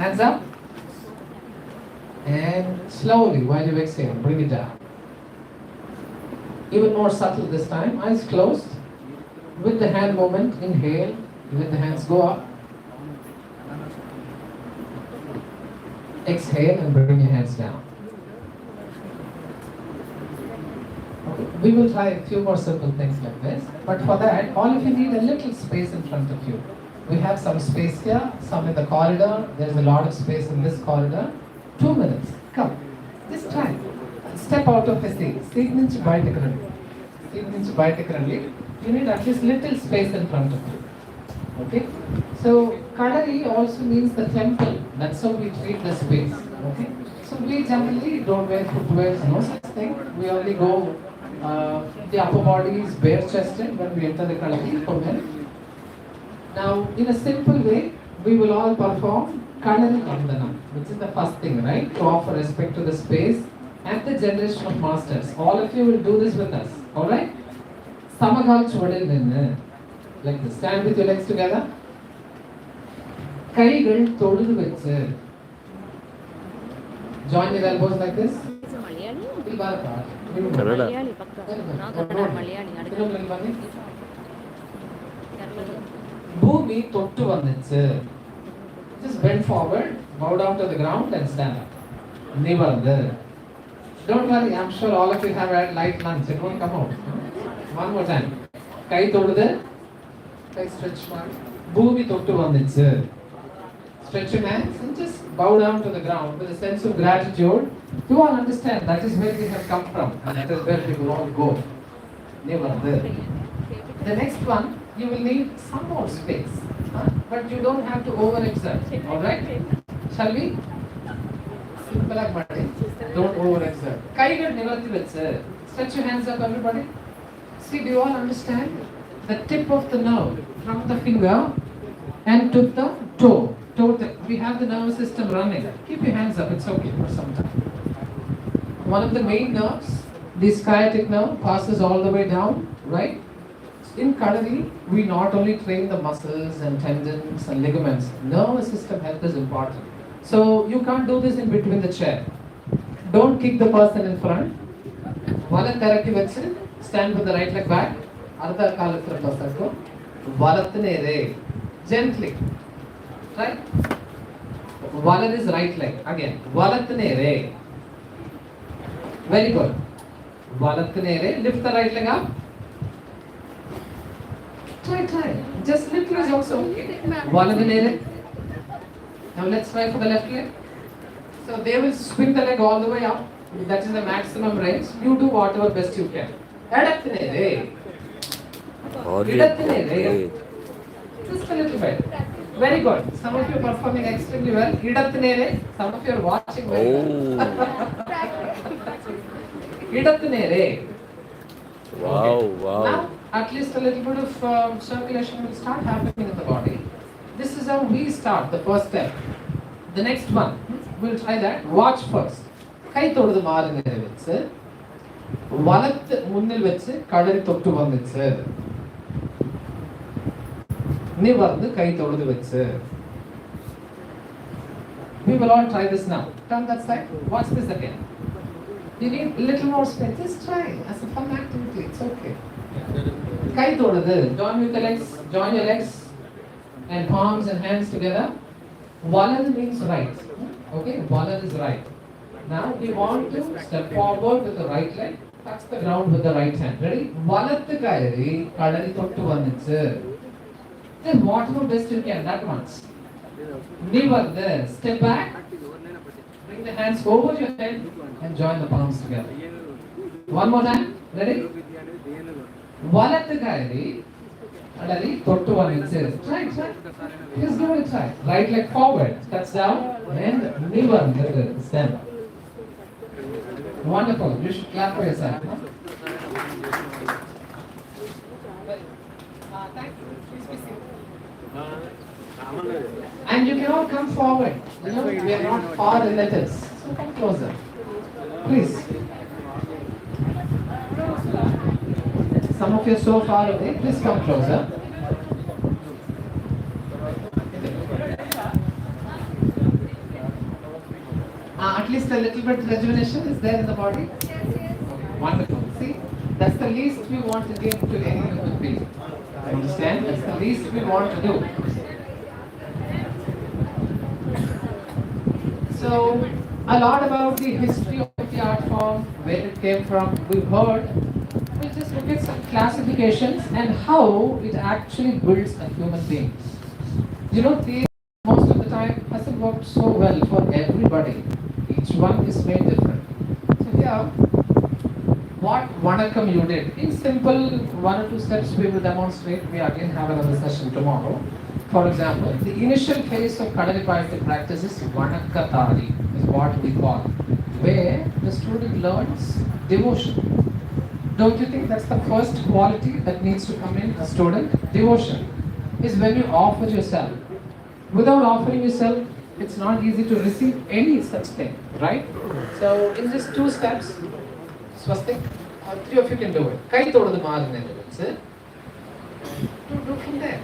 Hands up. And slowly, while you exhale, bring it down. Even more subtle this time. Eyes closed. With the hand movement, inhale. Let the hands go up. Exhale and bring your hands down. Okay. We will try a few more simple things like this. But for that, all of you need a little space in front of you. We have some space here, some in the corridor. There's a lot of space in this corridor. 2 minutes. Come. Just try. Step out of the seat. Seat means biotechnically. Seat means biotechnically. You need at least little space in front of you. Okay? So, Kalari also means the temple. That's how we treat the space. Okay? So, we generally don't wear footwear, no such thing. We only go, the upper body is bare chested when we enter the Kalari for men. Now, in a simple way, we will all perform Kalari Vandanam, which is the first thing, right? To offer respect to the space and the generation of masters. All of you will do this with us, alright? Samagal Chodil, like this. Stand with your legs together. Kaigal Todu Vichu. Join your elbows like this. Bhumi Tottu Vandichu. Just bend forward, bow down to the ground and stand up. Nivardu. Don't worry, I'm sure all of you have had light lunch. It won't come out. One more time. Kai Todudu. Kai stretch one. Bhumi Tottu Vandichu. Stretch your hands and just bow down to the ground with a sense of gratitude. You all understand that is where we have come from and that is where we will all go. Nivardu. The next one, you will need some more space. But you don't have to overexert. Alright? Shall we? Simple like Martin. Don't overexert. Kaigal nivarthi vechu. Stretch your hands up, everybody. See, do you all understand? The tip of the nerve from the finger and to the toe. We have the nervous system running. Keep your hands up, it's okay for some time. One of the main nerves, the sciatic nerve, passes all the way down, right? In Kalari, we not only train the muscles and tendons and ligaments, nervous system health is important. So you can't do this in between the chair. Don't kick the person in front. Stand with the right leg back. Gently. Right? Valar is right leg. Again. Very good. Lift the right leg up. Try. Just little is also okay. Now let's try for the left leg. So they will swing the leg all the way up. That is the maximum range. You do whatever best you can. Just a little bit. Very good. Some of you are performing extremely well. Some of you are watching very well. Wow. Now, at least a little bit of circulation will start happening in the body. This is how we start, the first step. The next one, we'll try that. Watch first. Kai thodu maarunga vechu. Valathu munnil vechu kadari tottu vandichu. Nivardu kai thodu vechu. We will all try this now. Turn that side. Watch this again. You need a little more space. Just try as a fun activity. It's okay. Kai thodu. Join with the legs. Join your legs and palms and hands together. Valar means right. Okay, Valar is right. Now we want to step forward with the right leg, touch the ground with the right hand. Ready? Valathu kairi, kadari thottu vandichu. Then whatever best you can, that once. Nivardu, step back, bring the hands over your head and join the palms together. One more time. Ready? Valathu kairi, kadari thottu vandichu. Try. Just give it a try. Right leg forward, touch down, and nivardu, stand up. Wonderful. You should clap for yourself. Huh? Thank you. Please be seated. And you can all come forward. You know, we are not far relatives. So come closer. Please. Some of you are so far away. Please come closer. At least a little bit rejuvenation is there in the body? Okay, wonderful. See, that's the least we want to give to any human being. You understand? That's the least we want to do. So, a lot about the history of the art form, where it came from, we've heard. We'll just look at some classifications and how it actually builds a human being. You know, theory most of the time hasn't worked so well for everybody. Each one is made different. So here, what Vanakam you did, in simple 1 or 2 steps we will demonstrate. We again have another session tomorrow. For example, the initial phase of Kalaripattu practice is Vanakatari, is what we call, where the student learns devotion. Don't you think that's the first quality that needs to come in a student? Devotion is when you offer yourself. Without offering yourself, it's not easy to receive any such thing, right? So in just 2 steps, Swastik, 3 of you can do it. Kai todadu maarne do from there.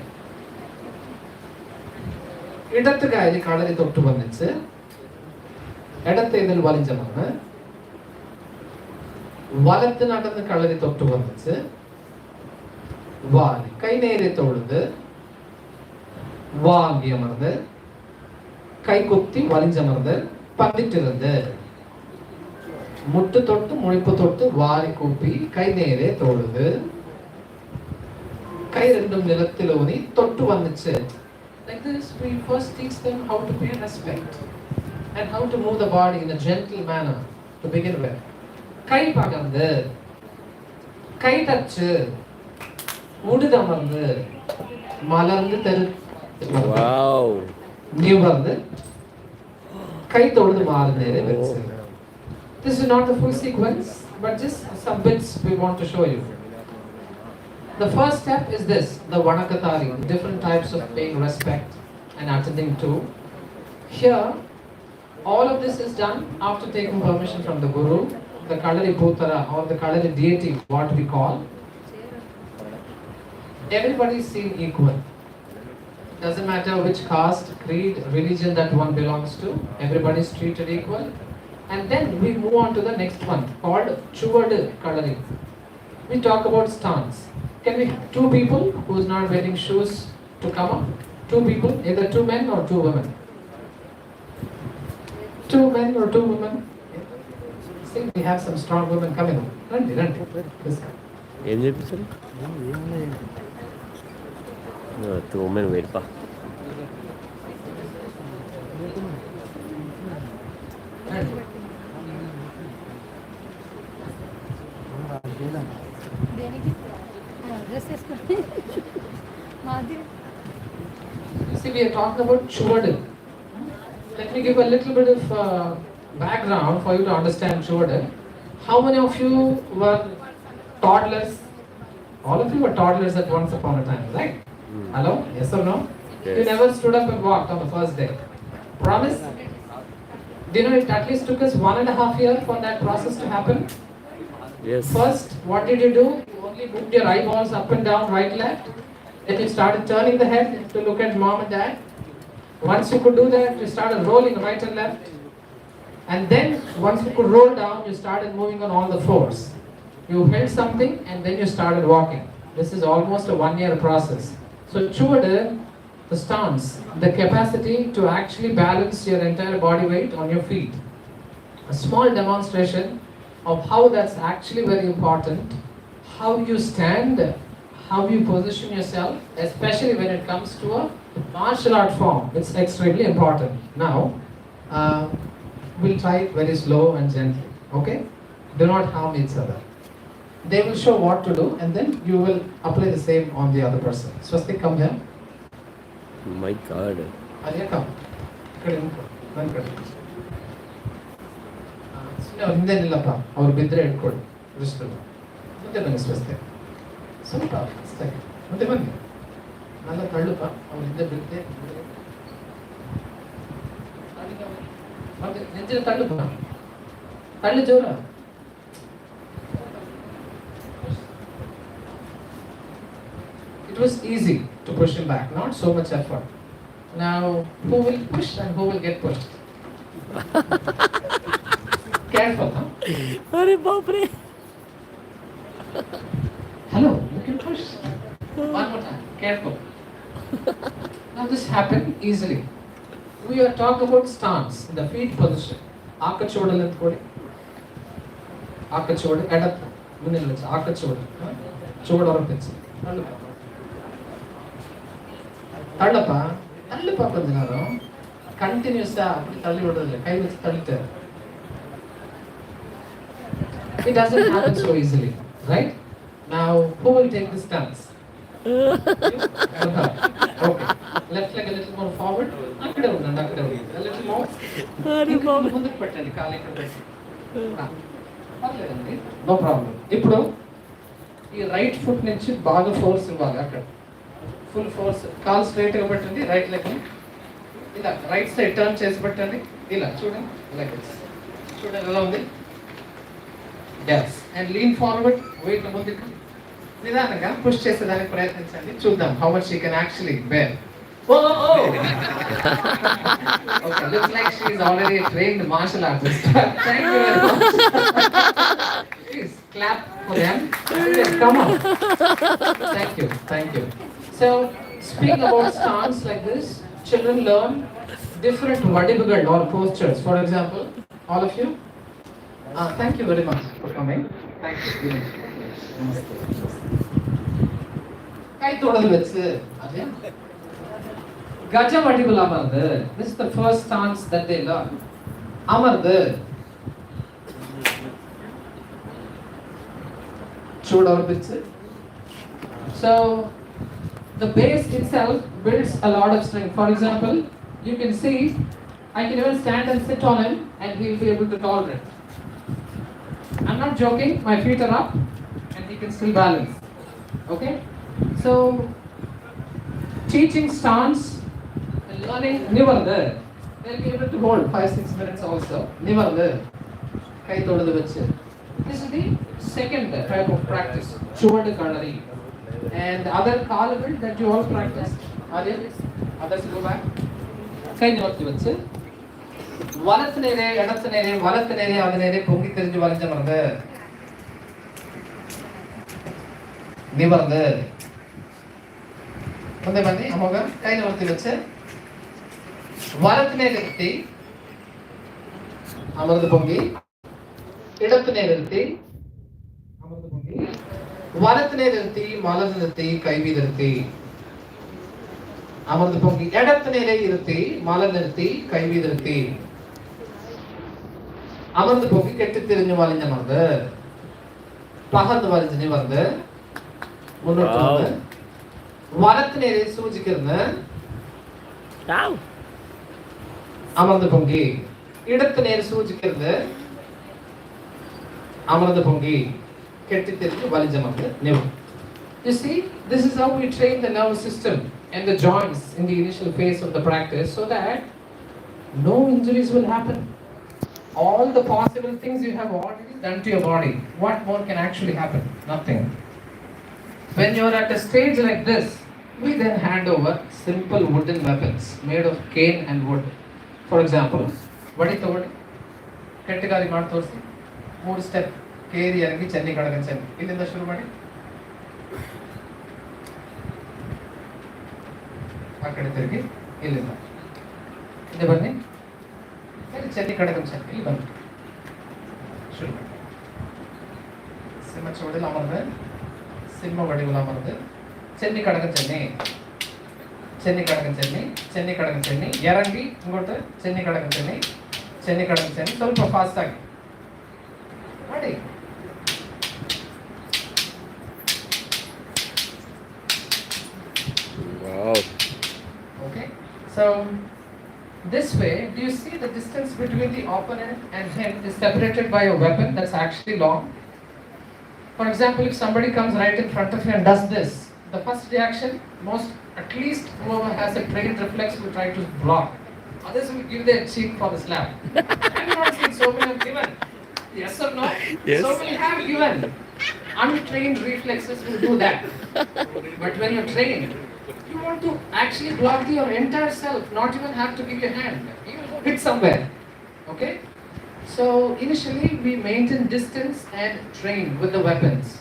ഇടത്ത് കാര്യം കളരി തൊട്ട് വന്നിച്ച് ഇടത്ത് ഇതിൽ വലിഞ്ചമാണ് വലത്ത് നടന്ന് കളരി തൊട്ട് വന്നിച്ച് Valley കൈ നേരെ തൊഴുത് വാങ്ങി അമർന്ന് കൈ കുത്തി വലിഞ്ചമർന്ന് പന്നിട്ടിരുന്ന് മുട്ട് തൊട്ട് മുഴിപ്പ് തൊട്ട് വാരി കൂപ്പി കൈ നേരെ തൊഴുത് കൈ രണ്ടും നിലത്തിലൂന്നി തൊട്ട് വന്നിച്ച്. Like this, we first teach them how to pay respect and how to move the body in a gentle manner to begin with. Kai pagandu, kai touchu, mududamarndu, malarndu teru. Wow. Nivarndu, kai thodu maarnere vechu. This is not the full sequence, but just some bits we want to show you. The first step is this, the Vanakatari, different types of paying respect and attending to. Here, all of this is done after taking permission from the Guru, the Kalaripattu or the Kalari deity, what we call. Everybody is seen equal. Doesn't matter which caste, creed, religion that one belongs to, everybody is treated equal. And then we move on to the next one, called Chuvadu Kalari. We talk about stance. Can we have 2 people who is not wearing shoes to come up? 2 people, either 2 men or 2 women. 2 men or 2 women. See, we have some strong women coming up. Run. This guy. ఏం చేపిస్తారు? 2 women wait pa. See, we are talking about Chuvadu. Let me give a little bit of background for you to understand Chuvadu. How many of you were toddlers? All of you were toddlers at once upon a time, right? Hello? Yes or no? Yes. You never stood up and walked on the first day. Promise? Do you know it at least took us 1.5 years for that process to happen? Yes. First, what did you do? You only moved your eyeballs up and down, right, left. Then you started turning the head to look at mom and dad. Once you could do that, you started rolling right and left. And then, once you could roll down, you started moving on all the fours. You held something and then you started walking. This is almost a 1-year process. So, Chuvadu, the stance, the capacity to actually balance your entire body weight on your feet. A small demonstration of how that's actually very important, how you stand, how you position yourself, especially when it comes to a martial art form. It's extremely important. Now, we'll try it very slow and gently, okay? Do not harm each other. They will show what to do and then you will apply the same on the other person. Swastik, come here. My God. Arya, come. ಹಿಂದೆ ನಿಲ್ಲಪ್ಪ ಅವ್ರು ಬಿದ್ದರೆ ಇಟ್ಕೊಳ್ಳಿ wrist ಮುಂದೆ ಬನ್ನಿ ಸ್ವಸ್ತೆ ಸ್ವಲ್ಪ ಅಷ್ಟೇ ಮುಂದೆ ಬನ್ನಿ നല്ല ತಳ್ಳುಪ್ಪ ಅವ್ರು ಹಿಂದೆ ಬಿದ್ದೆ ನೆಂಚಿನ ತಳ್ಳುಪ್ಪ ತಳ್ಳು ಜೋರ. It was easy to push him back, not so much effort. Now, who will push and who will get pushed? Careful, huh? अरे बाप रे. Hello, you can push. One more time. Careful. Now this happened easily. We are talking about stance, the feet position. Akachode lethkodi. Akachode, edat. Munil vechu. Akachode. Chode orappichu. Tallappa. Tallappa konja neram. Continuous appadi thalli vidradilla. Kai vechu thallittu. It doesn't happen so easily, right? Now, who will take the stance? Okay. Left leg a little more forward. A little more. अरे बाप. ముందుకు పెట్టండి కాలు ఇక్కడ పెట్టి. పర్లేదండి. No problem. ఇప్పుడు ఈ రైట్ ఫుట్ నుంచి బాగా ఫోర్స్ ఇవ్వాలి అక్కడ. Full force. కాలు స్ట్రైట్ గా పెట్టండి రైట్ లెగ్ ని. ఇలా రైట్ సైడ్ టర్న్ చేసి పెట్టండి. ఇలా చూడండి. Like this. చూడండి ఎలా ఉంది? Yes. And lean forward. Weight ముందుకు. నిదానంగా పుష్ చేసేదానికి ప్రయత్నించండి. చూద్దాం how much she can actually bear. Oh! Okay, looks like she is already a trained martial artist. Thank you very much. Please clap for them. Yes, come on. Thank you. So, speaking about stance like this, children learn different vadibugal or postures. For example, all of you. Thank you very much for coming. Thank you. கை தொடர்ந்து வச்சு அதே கஜ வடிவில் அமர்ந்து. This is the first stance that they learn. அமர்ந்து சூட orappichu. So the base itself builds a lot of strength. For example, you can see I can even stand and sit on him and he will be able to tolerate. I'm not joking, my feet are up and he can still balance. Okay? So, teaching stance and learning nivardu, they'll be able to hold 5-6 minutes also. Nivardu, kai thodadu vechu. This is the second type of practice, chuvadu kalari. And other kalagal that you all practice, are there? Others go back. Kai nivardu vechu. வலத்து நேரே இடத்து நேரே வலத்து நேரே அது நேரே பொங்கி தெரிஞ்சு வளைஞ்சமர்ந்து நிவர்ந்து ಮುಂದೆ ಬನ್ನಿ. ಅಮೋಘ ಕೈ ನಿವರ್ತಿ ವೆಚ್ಚ ವಲತ್ತಿನೇ ನಿರುತ್ತಿ ಅಮರ್ದು ಪೊಂಗಿ இடத்தினை நிறுத்தி அமர்ந்து பொங்கி வலத்தினை நிறுத்தி மலர் நிறுத்தி கைவி நிறுத்தி அமர்ந்து பொங்கி இடத்தினை இருத்தி மலர் நிறுத்தி கைவி நிறுத்தி அமர்ந்து பொங்கி கெட்டு திரிஞ்சு வலிஞ்சமர்ந்து பகர்ந்து வலிஞ்சு நிவர்ந்து முன்னோட்டு வந்து വലത്തിനെ സൂചിക്കുന്ന അമർന്ന് പൊങ്കി ഇടത്തിനെ സൂചിക്കുന്നത് അമർന്ന് പൊങ്കി കെട്ടിത്തിരിഞ്ഞ് വലിച്ചമർന്ന് നിവ. You see, this is how we train the nervous system and the joints in the initial phase of the practice so that no injuries will happen. All the possible things you have already done to your body, what more can actually happen? Nothing. When you are at a stage like this, we then hand over simple wooden weapons made of cane and wood. For example, vadi togodi kettigari ಮಾಡಿ ತೋರಿಸಿ 3 step ಕೇರಿ ಇರಂಗಿ ಚೆನ್ನಿ ಕಡಗ ಚೆನ್ನಿ ಇಲ್ಲಿಂದ ಶುರು ಮಾಡಿ ಆ ಕಡೆ ತಿರುಗಿ ಇಲ್ಲಿಂದ ಹಿಂದೆ ಬನ್ನಿ ಚೆನ್ನಿ ಕಡಗ ಚೆನ್ನಿ ಇಲ್ಲಿ ಬನ್ನಿ ಶುರು ಮಾಡಿ ಸಿಂಹ ಚೋಡಿಲ್ ಅಮರ್ದು ಸಿಂಹ ವಡಿவில் ಅಮರ್ದು ಚೆನ್ನಿ ಕಡಗ ಚೆನ್ನಿ ಚೆನ್ನಿ ಕಡಗ ಚೆನ್ನಿ ಚೆನ್ನಿ ಕಡಗ ಚೆನ್ನಿ ಇರಂಗಿ ಇಂಗೋಟು ಚೆನ್ನಿ ಕಡಗ ಚೆನ್ನಿ ಚೆನ್ನಿ ಕಡಗ ಚೆನ್ನಿ ಸ್ವಲ್ಪ ಫಾಸ್ಟ್ ಆಗಿ ಮಾಡಿ. Wow. Okay, so this way, do you see the distance between the opponent and him is separated by a weapon that's actually long? For example, if somebody comes right in front of you and does this, the first reaction, at least whoever has a trained reflex will try to block. Others will give their cheek for the slap. I've not seen so many have given. Yes or no? Yes. So many have given. Untrained reflexes will do that. But when you're trained, you want to actually block your entire self, not even have to give your hand. You will hit somewhere. Okay? So initially we maintain distance and train with the weapons.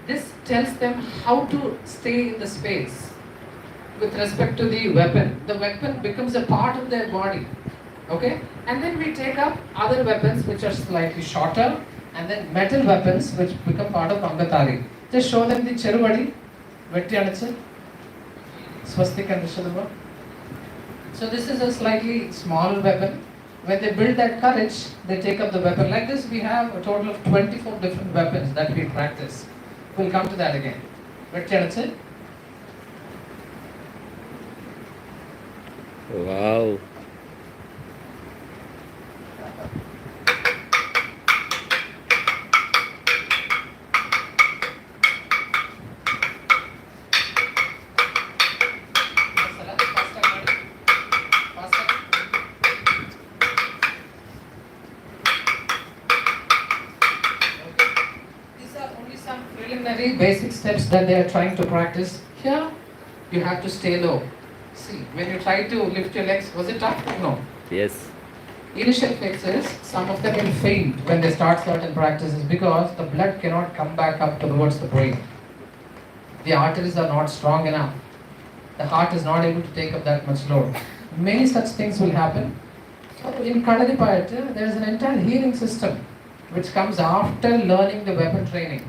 This tells them how to stay in the space with respect to the weapon. The weapon becomes a part of their body. Okay? And then we take up other weapons which are slightly shorter, and then metal weapons which become part of Angatari. Just show them the Cheruvadi, Vetti Anichu, Swastik and Vishadama. So this is a slightly smaller weapon. When they build that courage, they take up the weapon. Like this, we have a total of 24 different weapons that we practice. We'll come to that again. Vetti Anichu. Wow. Preliminary basic steps that they are trying to practice. Here, you have to stay low. See, when you try to lift your legs, was it tough? No. Yes. Initial phases, some of them will faint when they start certain practices because the blood cannot come back up towards the brain. The arteries are not strong enough. The heart is not able to take up that much load. Many such things will happen. So in Kalaripattu, there is an entire healing system which comes after learning the weapon training.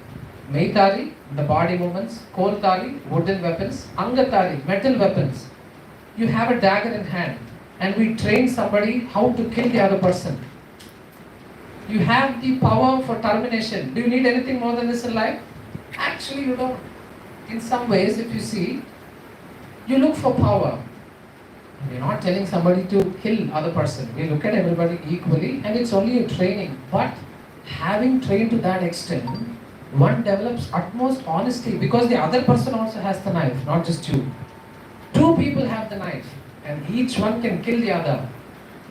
Meitari, the body movements, Koltari, wooden weapons, Angatari, metal weapons. You have a dagger in hand and we train somebody how to kill the other person. You have the power for termination. Do you need anything more than this in life? Actually, you don't. In some ways, if you see, you look for power. We're not telling somebody to kill other person. We look at everybody equally and it's only a training. But having trained to that extent, one develops utmost honesty because the other person also has the knife, not just you. Two people have the knife and each one can kill the other.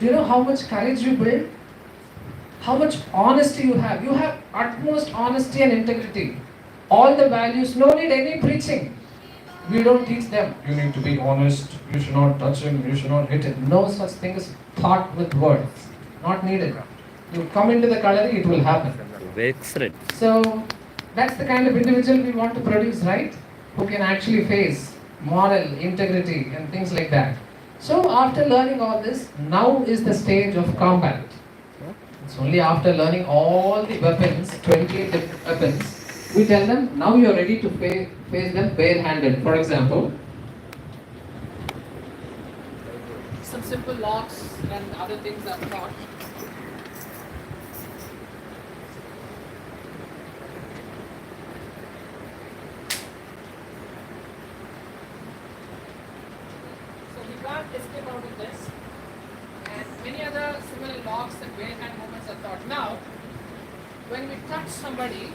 Do you know how much courage you build? How much honesty you have? You have utmost honesty and integrity. All the values, no need any preaching. We don't teach them. You need to be honest, you should not touch him, you should not hit him. No such thing is taught with words. Not needed. You come into the gallery, it will happen. Excellent. So that's the kind of individual we want to produce, right? Who can actually face moral, integrity and things like that. So after learning all this, now is the stage of combat. It's only after learning all the weapons, 28 different weapons, we tell them, now you are ready to face them bare-handed. For example, some simple locks and other things are taught. So we can't escape out of this. And many other similar locks and bare-hand movements are taught. Now, when we touch somebody,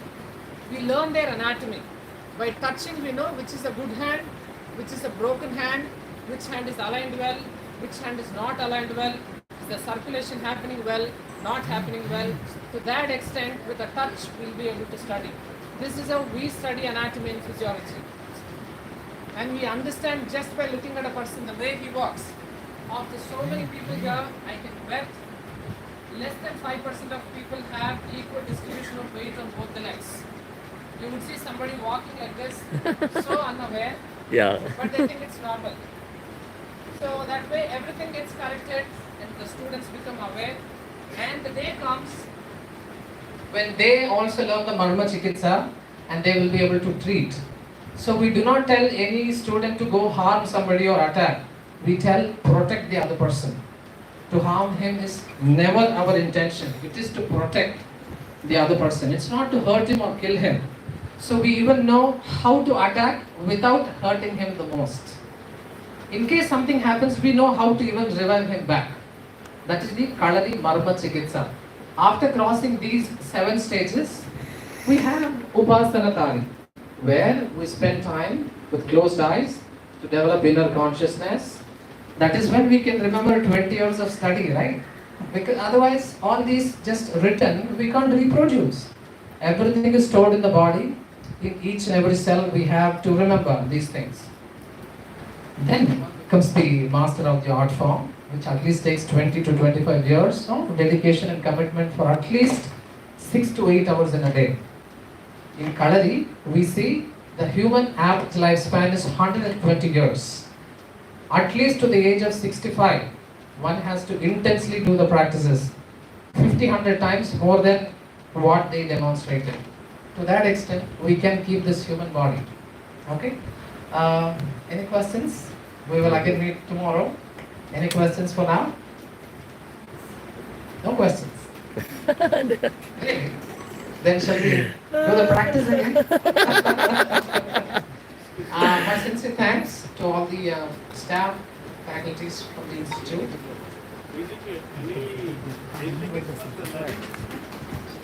we learn their anatomy. By touching, we know which is a good hand, which is a broken hand, which hand is aligned well, which hand is not aligned well, is the circulation happening well, not happening well. To that extent, with a touch, we'll be able to study. This is how we study anatomy and physiology. And we understand just by looking at a person, the way he walks. Of the so many people here, I can bet less than 5% of people have equal distribution of weight on both the legs. You would see somebody walking like this, so unaware, Yeah. but they think it's normal. So that way everything gets corrected and the students become aware. And the day comes when they also learn the Marma Chikitsa and they will be able to treat. So we do not tell any student to go harm somebody or attack. We tell protect the other person. To harm him is never our intention. It is to protect the other person. It's not to hurt him or kill him. So we even know how to attack without hurting him the most. In case something happens, we know how to even revive him back. That is the Kalari Marma Chikitsa. After crossing these 7 stages, we have Upasanatari, where we spend time with closed eyes to develop inner consciousness. That is when we can remember 20 years of study, right? Because otherwise, all these just written, we can't reproduce. Everything is stored in the body. In each and every cell, we have to remember these things. Then comes the master of the art form, which at least takes 20 to 25 years of dedication and commitment for at least 6 to 8 hours in a day. In Kalari, we see the human average lifespan is 120 years. At least to the age of 65, one has to intensely do the practices 50-100 times more than what they demonstrated. To that extent, we can keep this human body. Okay? Any questions? We will again meet tomorrow. Any questions for now? No questions? Really? Then shall we do the practice again? My sincere thanks to all the staff, faculties from the institute.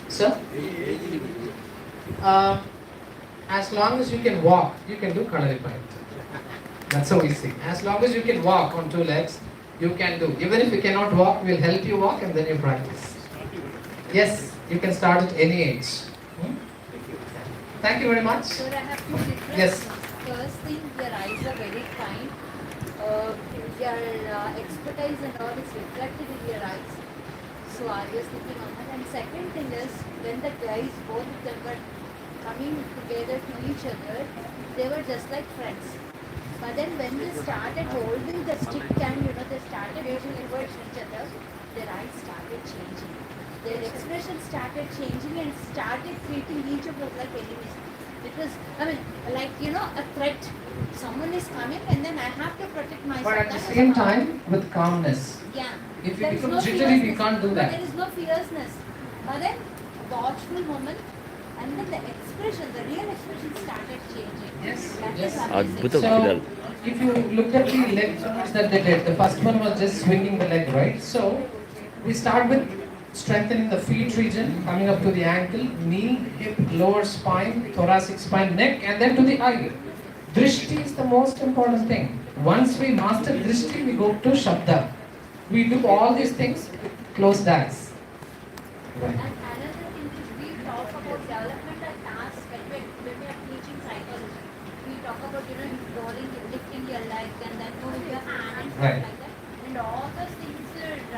Sir? As long as you can walk, you can do Kalaripattu. That's how we see. As long as you can walk on two legs, you can do. Even if you cannot walk, we'll help you walk and then you practice. Yes, you can start at any age. Thank you very much. Sir, I have two different Yes. things. First thing, your eyes are very kind. Your expertise and all is reflected in your eyes. So are you sleeping on that? And second thing is, when the guys, both of them were coming together to each other, they were just like friends. But then when they started holding the stick and they started moving towards each other, their eyes started changing. Their expression started changing and started treating each of us like enemies. It was, like, a threat. Someone is coming and then I have to protect myself. But at the That is same how- time, with calmness. Yeah. If you There is become no jittery, we fierceness. can't do But that. there is no fierceness. But then, watchful moment, and then the expression, the real expression started changing. Yes, That yes. is amazing. Adbhutam. So, if you look at the leg movements that they did, the first one was just swinging the leg, right? So, we start with strengthening the feet region, coming up to the ankle, knee, hip, lower spine, thoracic spine, neck, and then to the eye. Drishti is the most important thing. Once we master Drishti, we go to Shabda. We do all these things with closed eyes. Right. And another thing is we talk about developmental tasks when we are teaching psychology. We talk about rolling, lifting your leg and then moving your hand and stuff Right. like that. And all those things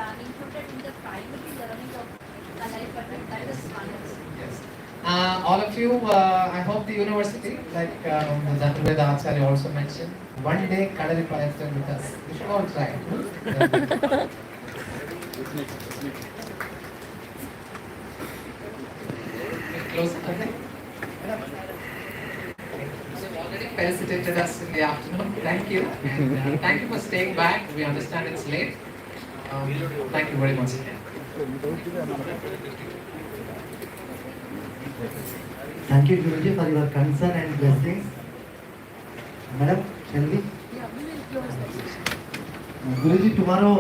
are included in the primary learning of Kalaripattu. That is oneness. Yes. All of you, I hope the university, like the Acharya also mentioned, one day Kalaripattu with us. We should all try. Close it, okay? You've already felicitated us in the afternoon. Thank you. And, thank you for staying back. We understand it's late. Thank you very much again. Thank you, Guruji, for your concern and blessings. Madam, shall we? Yeah, we will close the session. Guruji, tomorrow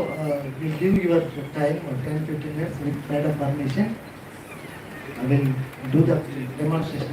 we'll give your time, 10-15 minutes with pride of permission. I will do the demonstration.